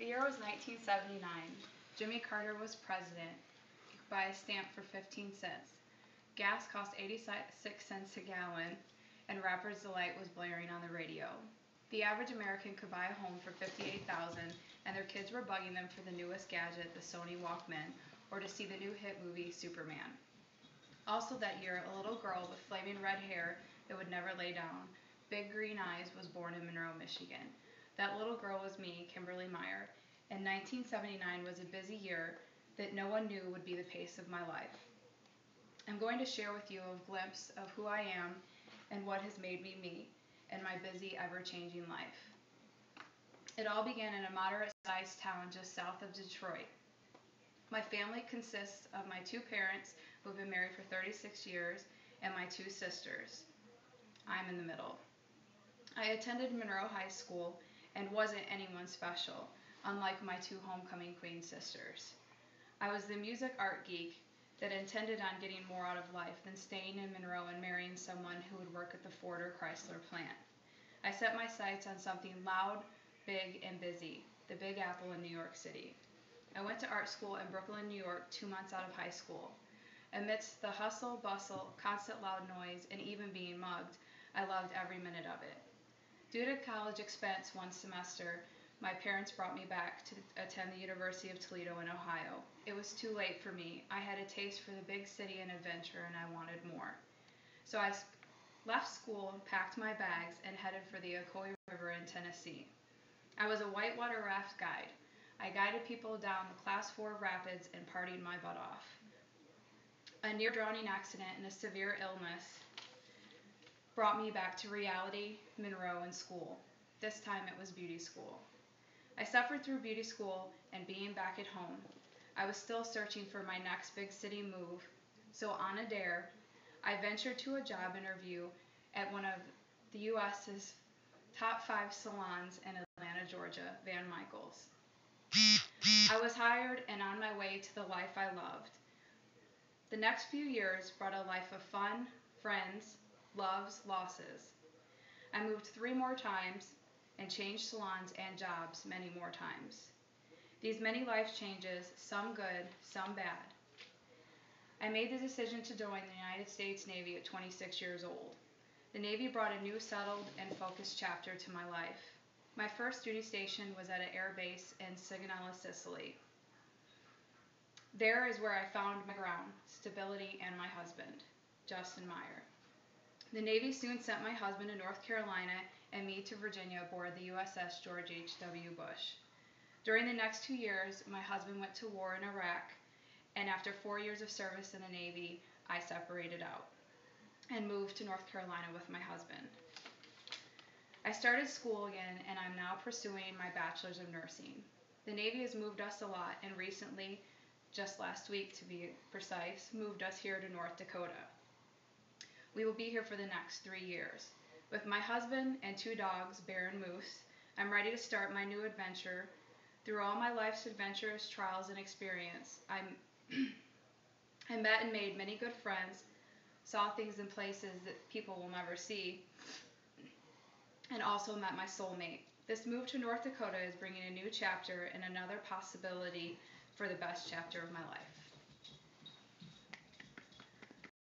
The year was 1979. Jimmy Carter was president. You could buy a stamp for 15 cents. Gas cost 86 cents a gallon, and Rapper's Delight was blaring on the radio. The average American could buy a home for $58,000, and their kids were bugging them for the newest gadget, the Sony Walkman, or to see the new hit movie Superman. Also that year, a little girl with flaming red hair that would never lay down, big green eyes, was born in Monroe, Michigan. That little girl was me, Kimberly Meyer, and 1979 was a busy year that no one knew would be the pace of my life. I'm going to share with you a glimpse of who I am and what has made me me in my busy, ever-changing life. It all began in a moderate-sized town just south of Detroit. My family consists of my two parents who have been married for 36 years and my two sisters. I'm in the middle. I attended Monroe High School and wasn't anyone special, unlike my two homecoming queen sisters. I was the music art geek that intended on getting more out of life than staying in Monroe and marrying someone who would work at the Ford or Chrysler plant. I set my sights on something loud, big, and busy, the Big Apple in New York City. I went to art school in Brooklyn, New York, 2 months out of high school. Amidst the hustle, bustle, constant loud noise, and even being mugged, I loved every minute of it. Due to college expense one semester, my parents brought me back to attend the University of Toledo in Ohio. It was too late for me. I had a taste for the big city and adventure, and I wanted more. So I left school, packed my bags, and headed for the Ocoee River in Tennessee. I was a whitewater raft guide. I guided people down the Class 4 rapids and partied my butt off. A near-drowning accident and a severe illness brought me back to reality, Monroe, and school. This time it was beauty school. I suffered through beauty school and being back at home. I was still searching for my next big city move, so on a dare, I ventured to a job interview at one of the U.S.'s top 5 salons in Atlanta, Georgia, Van Michaels. I was hired and on my way to the life I loved. The next few years brought a life of fun, friends, loves, losses. I moved 3 more times and changed salons and jobs many more times. These many life changes, some good, some bad. I made the decision to join the United States Navy at 26 years old. The Navy brought a new, settled, and focused chapter to my life. My first duty station was at an air base in Sigonella, Sicily. There is where I found my ground, stability, and my husband, Justin Meyer. The Navy soon sent my husband to North Carolina and me to Virginia aboard the USS George H.W. Bush. During the next 2 years, my husband went to war in Iraq, and after 4 years of service in the Navy, I separated out and moved to North Carolina with my husband. I started school again, and I'm now pursuing my bachelor's of nursing. The Navy has moved us a lot, and recently, just last week to be precise, moved us here to North Dakota. We will be here for the next 3 years. With my husband and 2 dogs, Bear and Moose, I'm ready to start my new adventure. Through all my life's adventures, trials, and experience, I met and made many good friends, saw things in places that people will never see, and also met my soulmate. This move to North Dakota is bringing a new chapter and another possibility for the best chapter of my life.